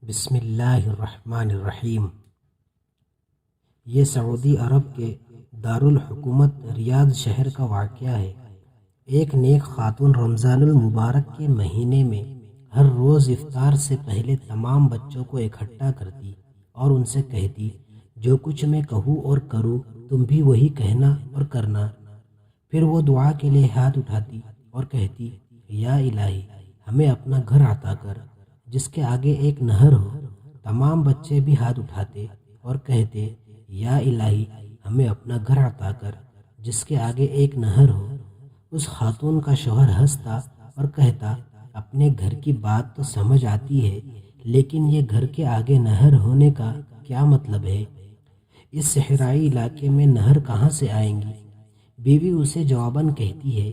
بسم اللہ الرحمن الرحیم۔ یہ سعودی عرب کے دارالحکومت ریاض شہر کا واقعہ ہے۔ ایک نیک خاتون رمضان المبارک کے مہینے میں ہر روز افطار سے پہلے تمام بچوں کو اکٹھا کرتی اور ان سے کہتی، جو کچھ میں کہوں اور کروں تم بھی وہی کہنا اور کرنا۔ پھر وہ دعا کے لیے ہاتھ اٹھاتی اور کہتی، یا الہی ہمیں اپنا گھر عطا کر جس کے آگے ایک نہر ہو۔ تمام بچے بھی ہاتھ اٹھاتے اور کہتے، یا الہی ہمیں اپنا گھر عطا کر جس کے آگے ایک نہر ہو۔ اس خاتون کا شوہر ہنستا اور کہتا، اپنے گھر کی بات تو سمجھ آتی ہے، لیکن یہ گھر کے آگے نہر ہونے کا کیا مطلب ہے؟ اس صحرائی علاقے میں نہر کہاں سے آئیں گی؟ بیوی اسے جواباً کہتی ہے،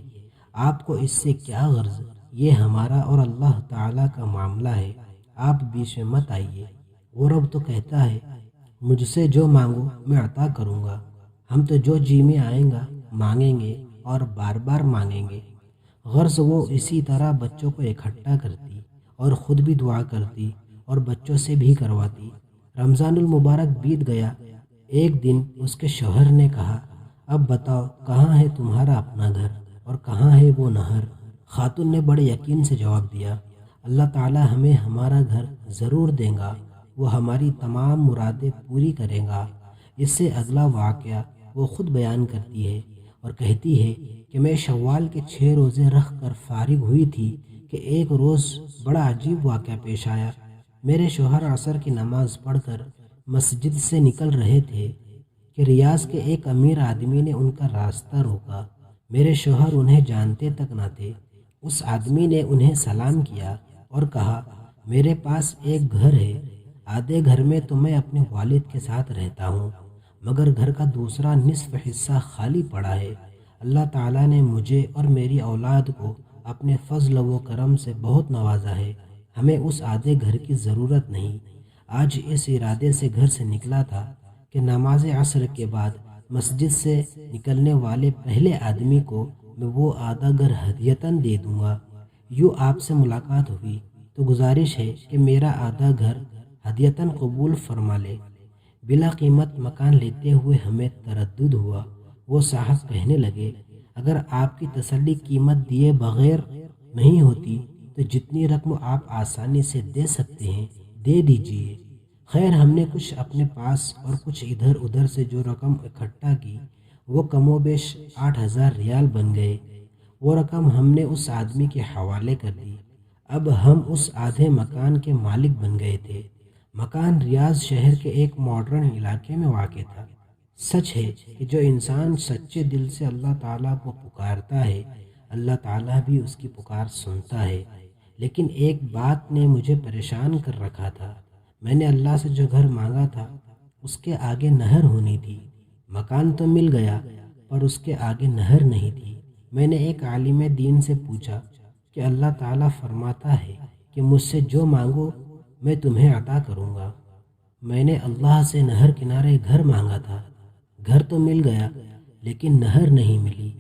آپ کو اس سے کیا غرض؟ یہ ہمارا اور اللہ تعالیٰ کا معاملہ ہے، آپ بیچ میں مت آئیے۔ وہ رب تو کہتا ہے، مجھ سے جو مانگو میں عطا کروں گا۔ ہم تو جو جی میں آئیں گا مانگیں گے اور بار بار مانگیں گے۔ غرض وہ اسی طرح بچوں کو اکٹھا کرتی اور خود بھی دعا کرتی اور بچوں سے بھی کرواتی۔ رمضان المبارک بیت گیا۔ ایک دن اس کے شوہر نے کہا، اب بتاؤ کہاں ہے تمہارا اپنا گھر اور کہاں ہے وہ نہر؟ خاتون نے بڑے یقین سے جواب دیا، اللہ تعالیٰ ہمیں ہمارا گھر ضرور دے گا، وہ ہماری تمام مرادیں پوری کرے گا۔ اس سے اگلا واقعہ وہ خود بیان کرتی ہے اور کہتی ہے کہ میں شوال کے 6 روزے رکھ کر فارغ ہوئی تھی کہ ایک روز بڑا عجیب واقعہ پیش آیا۔ میرے شوہر عصر کی نماز پڑھ کر مسجد سے نکل رہے تھے کہ ریاض کے ایک امیر آدمی نے ان کا راستہ روکا۔ میرے شوہر انہیں جانتے تک نہ تھے۔ اس آدمی نے انہیں سلام کیا اور کہا، میرے پاس ایک گھر ہے، آدھے گھر میں تو میں اپنے والد کے ساتھ رہتا ہوں، مگر گھر کا دوسرا نصف حصہ خالی پڑا ہے۔ اللہ تعالیٰ نے مجھے اور میری اولاد کو اپنے فضل و کرم سے بہت نوازا ہے، ہمیں اس آدھے گھر کی ضرورت نہیں۔ آج اس ارادے سے گھر سے نکلا تھا کہ نماز عصر کے بعد مسجد سے نکلنے والے پہلے آدمی کو میں وہ آدھا گھر ہدیتاً دے دوں گا۔ یوں آپ سے ملاقات ہوئی تو گزارش ہے کہ میرا آدھا گھر ہدیتاً قبول فرما لے۔ بلا قیمت مکان لیتے ہوئے ہمیں تردد ہوا۔ وہ صاحب کہنے لگے، اگر آپ کی تسلی قیمت دیے بغیر نہیں ہوتی تو جتنی رقم آپ آسانی سے دے سکتے ہیں دے دیجیے۔ خیر ہم نے کچھ اپنے پاس اور کچھ ادھر ادھر سے جو رقم اکٹھا کی وہ کم و بیش 8,000 ریال بن گئے۔ وہ رقم ہم نے اس آدمی کے حوالے کر دی۔ اب ہم اس آدھے مکان کے مالک بن گئے تھے۔ مکان ریاض شہر کے ایک ماڈرن علاقے میں واقع تھا۔ سچ ہے کہ جو انسان سچے دل سے اللہ تعالیٰ کو پکارتا ہے، اللہ تعالیٰ بھی اس کی پکار سنتا ہے۔ لیکن ایک بات نے مجھے پریشان کر رکھا تھا۔ میں نے اللہ سے جو گھر مانگا تھا اس کے آگے نہر ہونی تھی۔ مکان تو مل گیا پر اس کے آگے نہر نہیں تھی۔ میں نے ایک عالم دین سے پوچھا کہ اللہ تعالیٰ فرماتا ہے کہ مجھ سے جو مانگو میں تمہیں عطا کروں گا۔ میں نے اللہ سے نہر کنارے گھر مانگا تھا، گھر تو مل گیا لیکن نہر نہیں ملی۔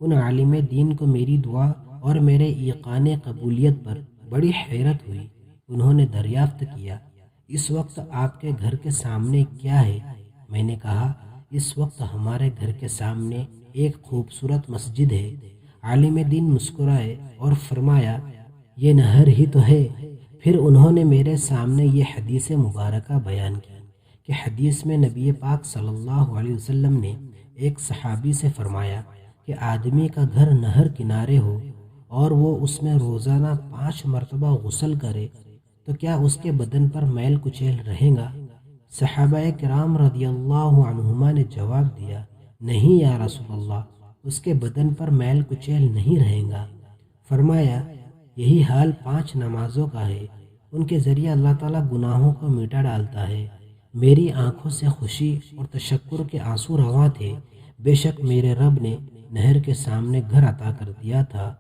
ان عالم دین کو میری دعا اور میرے ایقان قبولیت پر بڑی حیرت ہوئی۔ انہوں نے دریافت کیا، اس وقت آپ کے گھر کے سامنے کیا ہے؟ میں نے کہا، اس وقت ہمارے گھر کے سامنے ایک خوبصورت مسجد ہے۔ عالم دین مسکرائے اور فرمایا، یہ نہر ہی تو ہے۔ پھر انہوں نے میرے سامنے یہ حدیث مبارکہ بیان کی کہ حدیث میں نبی پاک صلی اللہ علیہ وسلم نے ایک صحابی سے فرمایا کہ آدمی کا گھر نہر کنارے ہو اور وہ اس میں روزانہ 5 مرتبہ غسل کرے تو کیا اس کے بدن پر میل کچیل رہے گا؟ صحابہ کرام رضی اللہ عنہما نے جواب دیا، نہیں یا رسول اللہ، اس کے بدن پر میل کچیل نہیں رہے گا۔ فرمایا، یہی حال 5 نمازوں کا ہے، ان کے ذریعے اللہ تعالیٰ گناہوں کو مٹا ڈالتا ہے۔ میری آنکھوں سے خوشی اور تشکر کے آنسو رواں تھے۔ بے شک میرے رب نے نہر کے سامنے گھر عطا کر دیا تھا